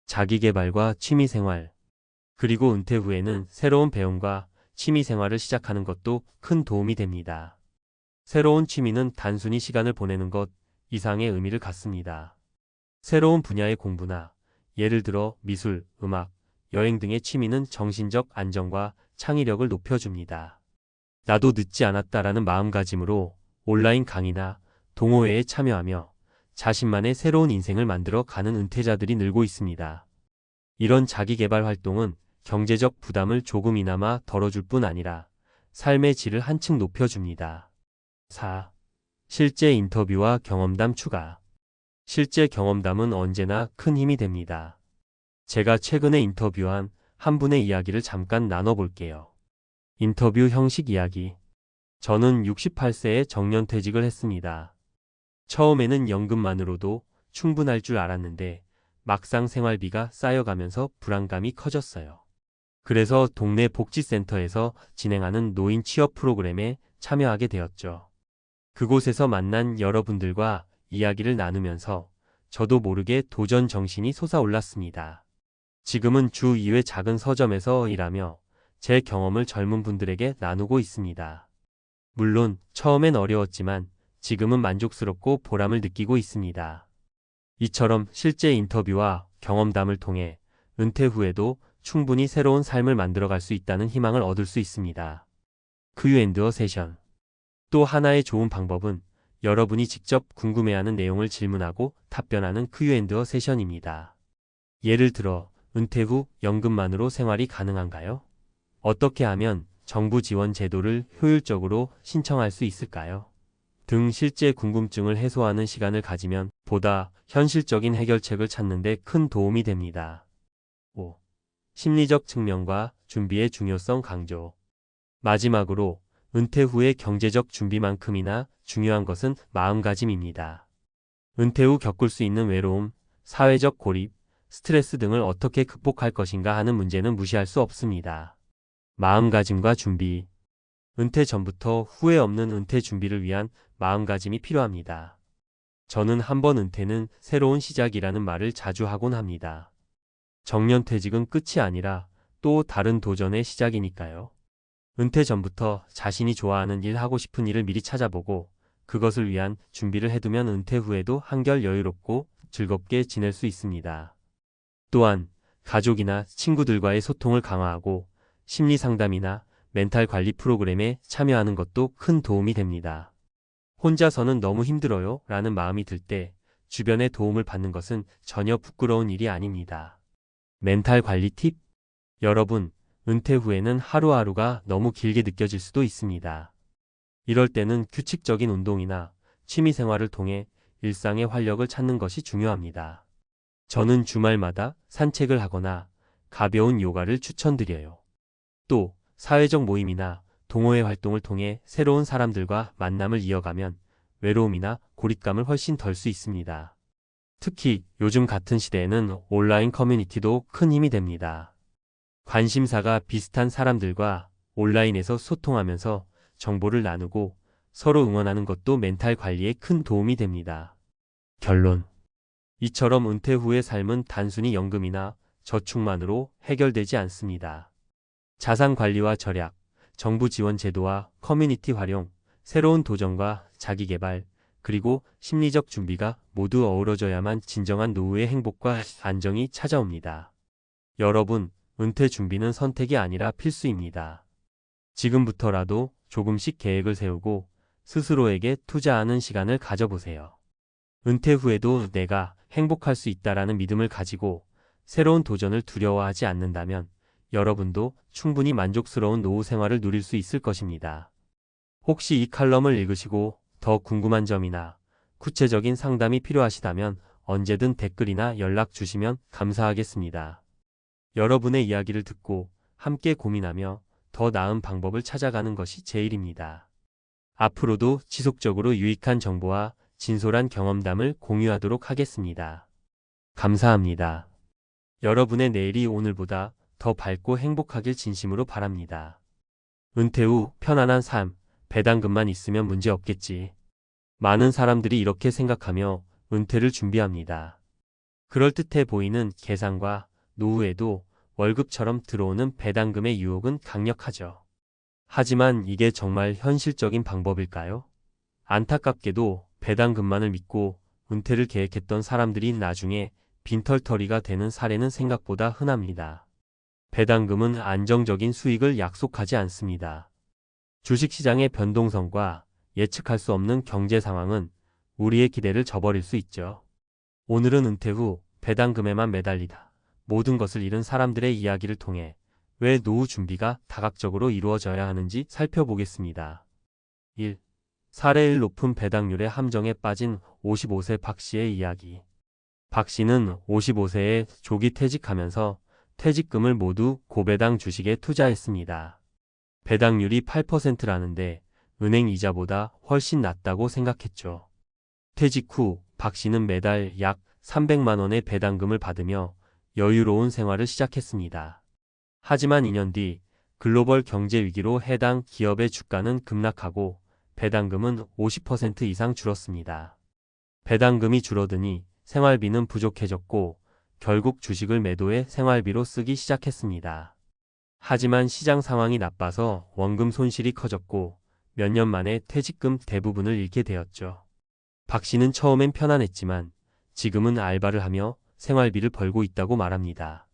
자기계발과 취미생활. 그리고 은퇴 후에는 새로운 배움과 취미생활을 시작하는 것도 큰 도움이 됩니다. 새로운 취미는 단순히 시간을 보내는 것 이상의 의미를 갖습니다. 새로운 분야의 공부나 예를 들어 미술, 음악, 여행 등의 취미는 정신적 안정과 창의력을 높여줍니다. 나도 늦지 않았다라는 마음가짐으로 온라인 강의나 동호회에 참여하며 자신만의 새로운 인생을 만들어 가는 은퇴자들이 늘고 있습니다. 이런 자기개발 활동은 경제적 부담을 조금이나마 덜어줄 뿐 아니라 삶의 질을 한층 높여줍니다. 4. 실제 인터뷰와 경험담 추가. 실제 경험담은 언제나 큰 힘이 됩니다. 제가 최근에 인터뷰한 한 분의 이야기를 잠깐 나눠볼게요. 인터뷰 형식 이야기. 저는 68세에 정년퇴직을 했습니다. 처음에는 연금만으로도 충분할 줄 알았는데 막상 생활비가 쌓여가면서 불안감이 커졌어요. 그래서 동네 복지센터에서 진행하는 노인 취업 프로그램에 참여하게 되었죠. 그곳에서 만난 여러분들과 이야기를 나누면서 저도 모르게 도전 정신이 솟아올랐습니다. 지금은 주 2회 작은 서점에서 일하며 제 경험을 젊은 분들에게 나누고 있습니다. 물론 처음엔 어려웠지만 지금은 만족스럽고 보람을 느끼고 있습니다. 이처럼 실제 인터뷰와 경험담을 통해 은퇴 후에도 충분히 새로운 삶을 만들어갈 수 있다는 희망을 얻을 수 있습니다. Q&A 세션. 또 하나의 좋은 방법은 여러분이 직접 궁금해하는 내용을 질문하고 답변하는 Q&A 세션입니다. 예를 들어 은퇴 후 연금만으로 생활이 가능한가요? 어떻게 하면 정부 지원 제도를 효율적으로 신청할 수 있을까요? 등 실제 궁금증을 해소하는 시간을 가지면 보다 현실적인 해결책을 찾는 데 큰 도움이 됩니다. 5. 심리적 측면과 준비의 중요성 강조. 마지막으로 은퇴 후의 경제적 준비만큼이나 중요한 것은 마음가짐입니다. 은퇴 후 겪을 수 있는 외로움, 사회적 고립, 스트레스 등을 어떻게 극복할 것인가 하는 문제는 무시할 수 없습니다. 마음가짐과 준비. 은퇴 전부터 후회 없는 은퇴 준비를 위한 마음가짐이 필요합니다. 저는 한번 은퇴는 새로운 시작이라는 말을 자주 하곤 합니다. 정년퇴직은 끝이 아니라 또 다른 도전의 시작이니까요. 은퇴 전부터 자신이 좋아하는 일, 하고 싶은 일을 미리 찾아보고 그것을 위한 준비를 해두면 은퇴 후에도 한결 여유롭고 즐겁게 지낼 수 있습니다. 또한 가족이나 친구들과의 소통을 강화하고 심리 상담이나 멘탈 관리 프로그램에 참여하는 것도 큰 도움이 됩니다. 혼자서는 너무 힘들어요 라는 마음이 들 때 주변의 도움을 받는 것은 전혀 부끄러운 일이 아닙니다. 멘탈 관리 팁. 여러분, 은퇴 후에는 하루하루가 너무 길게 느껴질 수도 있습니다. 이럴 때는 규칙적인 운동이나 취미 생활을 통해 일상의 활력을 찾는 것이 중요합니다. 저는 주말마다 산책을 하거나 가벼운 요가를 추천드려요. 또 사회적 모임이나 동호회 활동을 통해 새로운 사람들과 만남을 이어가면 외로움이나 고립감을 훨씬 덜 수 있습니다. 특히 요즘 같은 시대에는 온라인 커뮤니티도 큰 힘이 됩니다. 관심사가 비슷한 사람들과 온라인에서 소통하면서 정보를 나누고 서로 응원하는 것도 멘탈 관리에 큰 도움이 됩니다. 결론. 이처럼 은퇴 후의 삶은 단순히 연금이나 저축만으로 해결되지 않습니다. 자산 관리와 절약, 정부 지원 제도와 커뮤니티 활용, 새로운 도전과 자기 개발, 그리고 심리적 준비가 모두 어우러져야만 진정한 노후의 행복과 안정이 찾아옵니다. 여러분, 은퇴 준비는 선택이 아니라 필수입니다. 지금부터라도 조금씩 계획을 세우고 스스로에게 투자하는 시간을 가져보세요. 은퇴 후에도 내가 행복할 수 있다라는 믿음을 가지고 새로운 도전을 두려워하지 않는다면 여러분도 충분히 만족스러운 노후 생활을 누릴 수 있을 것입니다. 혹시 이 칼럼을 읽으시고 더 궁금한 점이나 구체적인 상담이 필요하시다면 언제든 댓글이나 연락 주시면 감사하겠습니다. 여러분의 이야기를 듣고 함께 고민하며 더 나은 방법을 찾아가는 것이 제 일입니다. 앞으로도 지속적으로 유익한 정보와 진솔한 경험담을 공유하도록 하겠습니다. 감사합니다. 여러분의 내일이 오늘보다 더 밝고 행복하길 진심으로 바랍니다. 은퇴 후 편안한 삶, 배당금만 있으면 문제 없겠지. 많은 사람들이 이렇게 생각하며 은퇴를 준비합니다. 그럴듯해 보이는 계산과 노후에도 월급처럼 들어오는 배당금의 유혹은 강력하죠. 하지만 이게 정말 현실적인 방법일까요? 안타깝게도 배당금만을 믿고 은퇴를 계획했던 사람들이 나중에 빈털터리가 되는 사례는 생각보다 흔합니다. 배당금은 안정적인 수익을 약속하지 않습니다. 주식시장의 변동성과 예측할 수 없는 경제 상황은 우리의 기대를 저버릴 수 있죠. 오늘은 은퇴 후 배당금에만 매달리다 모든 것을 잃은 사람들의 이야기를 통해 왜 노후 준비가 다각적으로 이루어져야 하는지 살펴보겠습니다. 1. 사례일 높은 배당률의 함정에 빠진 55세 박 씨의 이야기. 박 씨는 55세에 조기 퇴직하면서 퇴직금을 모두 고배당 주식에 투자했습니다. 배당률이 8%라는데 은행 이자보다 훨씬 낮다고 생각했죠. 퇴직 후 박 씨는 매달 약 300만 원의 배당금을 받으며 여유로운 생활을 시작했습니다. 하지만 2년 뒤 글로벌 경제 위기로 해당 기업의 주가는 급락하고 배당금은 50% 이상 줄었습니다. 배당금이 줄어드니 생활비는 부족해졌고 결국 주식을 매도해 생활비로 쓰기 시작했습니다. 하지만 시장 상황이 나빠서 원금 손실이 커졌고 몇 년 만에 퇴직금 대부분을 잃게 되었죠. 박 씨는 처음엔 편안했지만 지금은 알바를 하며 생활비를 벌고 있다고 말합니다.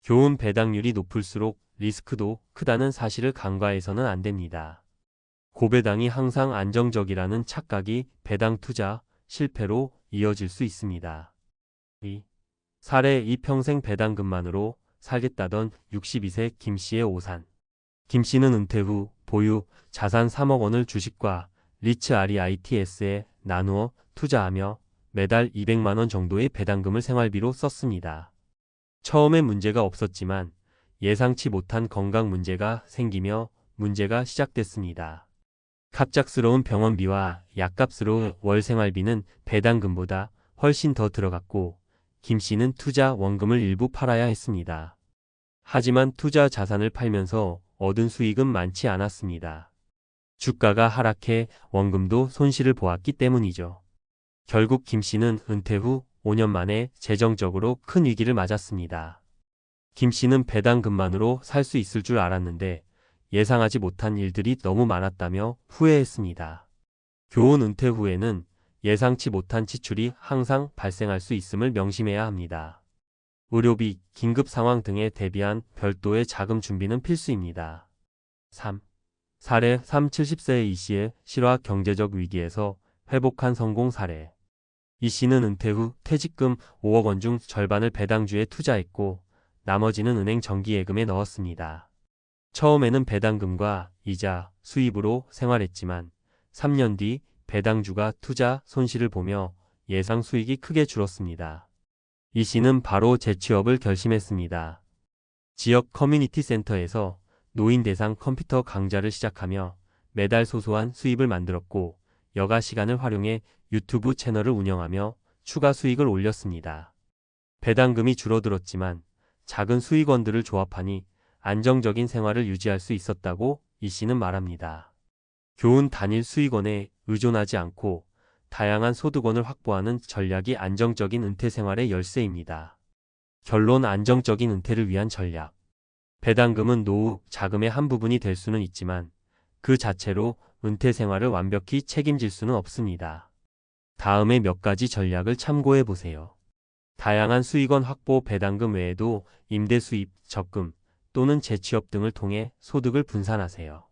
교훈: 배당률이 높을수록 리스크도 크다는 사실을 간과해서는 안 됩니다. 고배당이 항상 안정적이라는 착각이 배당 투자 실패로 이어질 수 있습니다. 사례: 이 평생 배당금만으로 살겠다던 62세 김 씨의 오산. 김 씨는 은퇴 후 보유 자산 3억 원을 주식과 리츠 REITS에 나누어 투자하며 매달 200만 원 정도의 배당금을 생활비로 썼습니다. 처음엔 문제가 없었지만 예상치 못한 건강 문제가 생기며 문제가 시작됐습니다. 갑작스러운 병원비와 약값으로 월 생활비는 배당금보다 훨씬 더 들어갔고 김 씨는 투자 원금을 일부 팔아야 했습니다. 하지만 투자 자산을 팔면서 얻은 수익은 많지 않았습니다. 주가가 하락해 원금도 손실을 보았기 때문이죠. 결국 김 씨는 은퇴 후 5년 만에 재정적으로 큰 위기를 맞았습니다. 김 씨는 배당금만으로 살 수 있을 줄 알았는데 예상하지 못한 일들이 너무 많았다며 후회했습니다. 교훈: 은퇴 후에는 예상치 못한 지출이 항상 발생할 수 있음을 명심해야 합니다. 의료비, 긴급 상황 등에 대비한 별도의 자금 준비는 필수입니다. 3. 사례: 70세의 이 씨의 실화 경제적 위기에서 회복한 성공 사례. 이 씨는 은퇴 후 퇴직금 5억 원 중 절반을 배당주에 투자했고 나머지는 은행 정기예금에 넣었습니다. 처음에는 배당금과 이자, 수입으로 생활했지만 3년 뒤 배당주가 투자 손실을 보며 예상 수익이 크게 줄었습니다. 이 씨는 바로 재취업을 결심했습니다. 지역 커뮤니티 센터에서 노인 대상 컴퓨터 강좌를 시작하며 매달 소소한 수입을 만들었고 여가 시간을 활용해 유튜브 채널을 운영하며 추가 수익을 올렸습니다. 배당금이 줄어들었지만 작은 수익원들을 조합하니 안정적인 생활을 유지할 수 있었다고 이 씨는 말합니다. 교훈: 단일 수익원에 의존하지 않고 다양한 소득원을 확보하는 전략이 안정적인 은퇴 생활의 열쇠입니다. 결론: 안정적인 은퇴를 위한 전략. 배당금은 노후 자금의 한 부분이 될 수는 있지만 그 자체로 은퇴 생활을 완벽히 책임질 수는 없습니다. 다음에 몇 가지 전략을 참고해 보세요. 다양한 수익원 확보. 배당금 외에도 임대 수입, 적금 또는 재취업 등을 통해 소득을 분산하세요.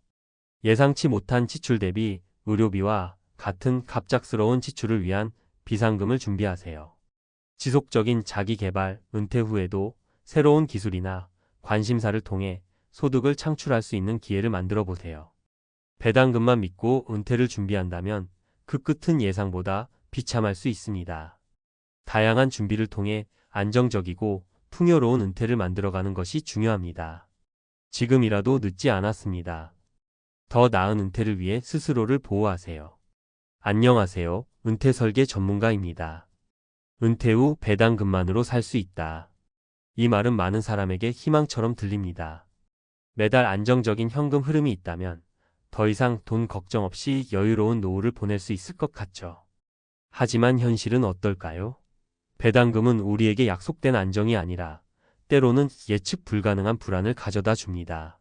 예상치 못한 지출 대비 의료비와 같은 갑작스러운 지출을 위한 비상금을 준비하세요. 지속적인 자기 개발. 은퇴 후에도 새로운 기술이나 관심사를 통해 소득을 창출할 수 있는 기회를 만들어 보세요. 배당금만 믿고 은퇴를 준비한다면 그 끝은 예상보다 비참할 수 있습니다. 다양한 준비를 통해 안정적이고 풍요로운 은퇴를 만들어가는 것이 중요합니다. 지금이라도 늦지 않았습니다. 더 나은 은퇴를 위해 스스로를 보호하세요. 안녕하세요. 은퇴 설계 전문가입니다. 은퇴 후 배당금만으로 살 수 있다. 이 말은 많은 사람에게 희망처럼 들립니다. 매달 안정적인 현금 흐름이 있다면 더 이상 돈 걱정 없이 여유로운 노후를 보낼 수 있을 것 같죠. 하지만 현실은 어떨까요? 배당금은 우리에게 약속된 안정이 아니라 때로는 예측 불가능한 불안을 가져다 줍니다.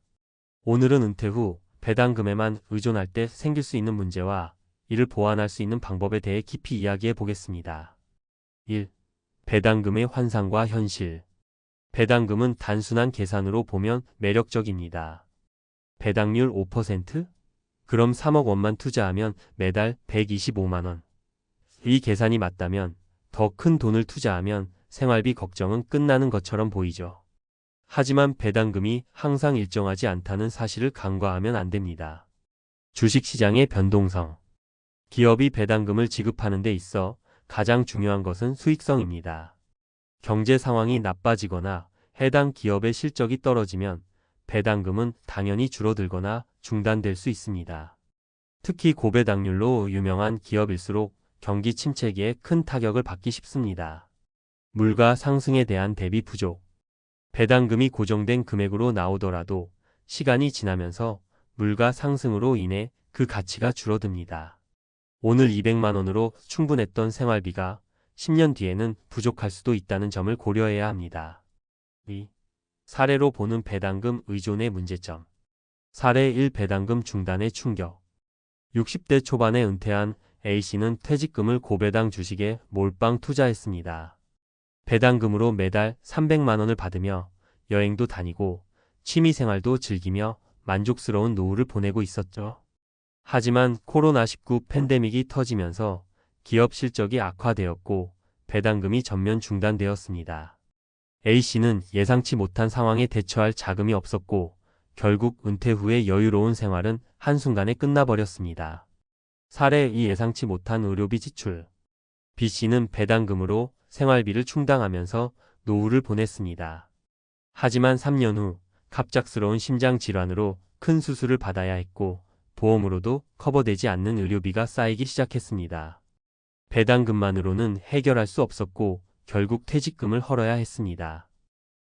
오늘은 은퇴 후 배당금에만 의존할 때 생길 수 있는 문제와 이를 보완할 수 있는 방법에 대해 깊이 이야기해 보겠습니다. 1. 배당금의 환상과 현실. 배당금은 단순한 계산으로 보면 매력적입니다. 배당률 5%? 그럼 3억 원만 투자하면 매달 125만 원. 이 계산이 맞다면 더 큰 돈을 투자하면 생활비 걱정은 끝나는 것처럼 보이죠. 하지만 배당금이 항상 일정하지 않다는 사실을 간과하면 안 됩니다. 주식시장의 변동성. 기업이 배당금을 지급하는 데 있어 가장 중요한 것은 수익성입니다. 경제 상황이 나빠지거나 해당 기업의 실적이 떨어지면 배당금은 당연히 줄어들거나 중단될 수 있습니다. 특히 고배당률로 유명한 기업일수록 경기 침체기에 큰 타격을 받기 쉽습니다. 물가 상승에 대한 대비 부족. 배당금이 고정된 금액으로 나오더라도 시간이 지나면서 물가 상승으로 인해 그 가치가 줄어듭니다. 오늘 200만 원으로 충분했던 생활비가 10년 뒤에는 부족할 수도 있다는 점을 고려해야 합니다. 2. 사례로 보는 배당금 의존의 문제점. 사례 1. 배당금 중단의 충격. 60대 초반에 은퇴한 A씨는 퇴직금을 고배당 주식에 몰빵 투자했습니다. 배당금으로 매달 300만 원을 받으며 여행도 다니고 취미생활도 즐기며 만족스러운 노후를 보내고 있었죠. 하지만 코로나19 팬데믹이 터지면서 기업 실적이 악화되었고 배당금이 전면 중단되었습니다. A씨는 예상치 못한 상황에 대처할 자금이 없었고 결국 은퇴 후의 여유로운 생활은 한순간에 끝나버렸습니다. 사례 2. 예상치 못한 의료비 지출. B씨는 배당금으로 생활비를 충당하면서 노후를 보냈습니다. 하지만 3년 후 갑작스러운 심장 질환으로 큰 수술을 받아야 했고 보험으로도 커버되지 않는 의료비가 쌓이기 시작했습니다. 배당금만으로는 해결할 수 없었고 결국 퇴직금을 헐어야 했습니다.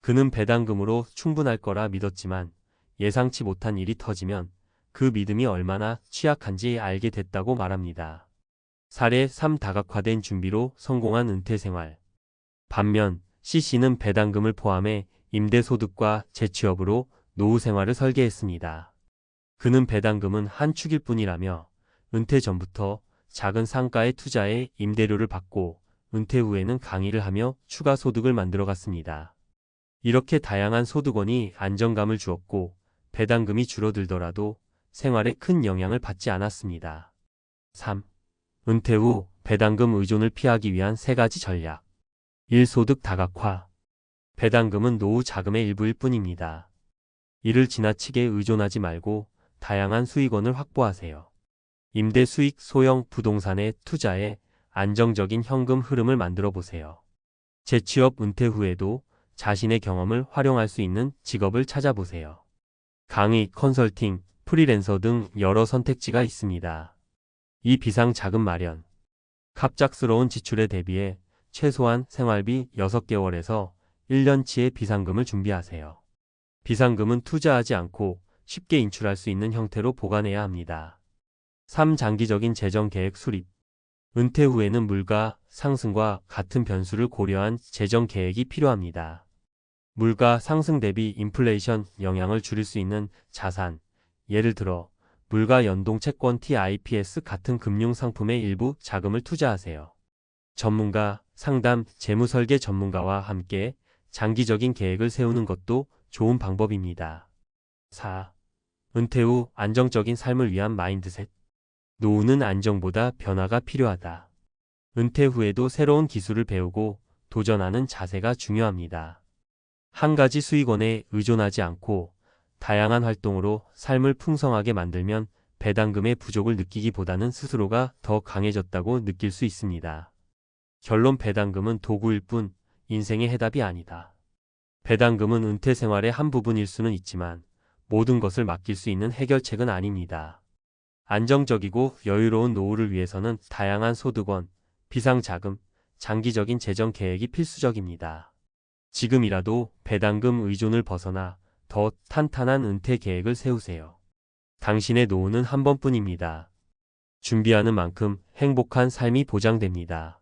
그는 배당금으로 충분할 거라 믿었지만 예상치 못한 일이 터지면 그 믿음이 얼마나 취약한지 알게 됐다고 말합니다. 사례 3. 다각화된 준비로 성공한 은퇴 생활. 반면 C씨는 배당금을 포함해 임대소득과 재취업으로 노후 생활을 설계했습니다. 그는 배당금은 한 축일 뿐이라며 은퇴 전부터 작은 상가에 투자해 임대료를 받고 은퇴 후에는 강의를 하며 추가 소득을 만들어갔습니다. 이렇게 다양한 소득원이 안정감을 주었고 배당금이 줄어들더라도 생활에 큰 영향을 받지 않았습니다. 3. 은퇴 후 배당금 의존을 피하기 위한 3가지 전략. 1. 소득 다각화. 배당금은 노후 자금의 일부일 뿐입니다. 이를 지나치게 의존하지 말고 다양한 수익원을 확보하세요. 임대 수익 소형 부동산에 투자해 안정적인 현금 흐름을 만들어 보세요. 재취업 은퇴 후에도 자신의 경험을 활용할 수 있는 직업을 찾아보세요. 강의, 컨설팅, 프리랜서 등 여러 선택지가 있습니다. 이 비상 자금 마련. 갑작스러운 지출에 대비해 최소한 생활비 6개월에서 1년치의 비상금을 준비하세요. 비상금은 투자하지 않고 쉽게 인출할 수 있는 형태로 보관해야 합니다. 3. 장기적인 재정 계획 수립. 은퇴 후에는 물가 상승과 같은 변수를 고려한 재정 계획이 필요합니다. 물가 상승 대비 인플레이션 영향을 줄일 수 있는 자산, 예를 들어 물가 연동 채권 TIPS 같은 금융 상품에 일부 자금을 투자하세요. 전문가, 상담, 재무설계 전문가와 함께 장기적인 계획을 세우는 것도 좋은 방법입니다. 4. 은퇴 후 안정적인 삶을 위한 마인드셋. 노후는 안정보다 변화가 필요하다. 은퇴 후에도 새로운 기술을 배우고 도전하는 자세가 중요합니다. 한 가지 수익원에 의존하지 않고 다양한 활동으로 삶을 풍성하게 만들면 배당금의 부족을 느끼기보다는 스스로가 더 강해졌다고 느낄 수 있습니다. 결론. 배당금은 도구일 뿐 인생의 해답이 아니다. 배당금은 은퇴 생활의 한 부분일 수는 있지만 모든 것을 맡길 수 있는 해결책은 아닙니다. 안정적이고 여유로운 노후를 위해서는 다양한 소득원, 비상자금, 장기적인 재정 계획이 필수적입니다. 지금이라도 배당금 의존을 벗어나 더 탄탄한 은퇴 계획을 세우세요. 당신의 노후는 한 번뿐입니다. 준비하는 만큼 행복한 삶이 보장됩니다.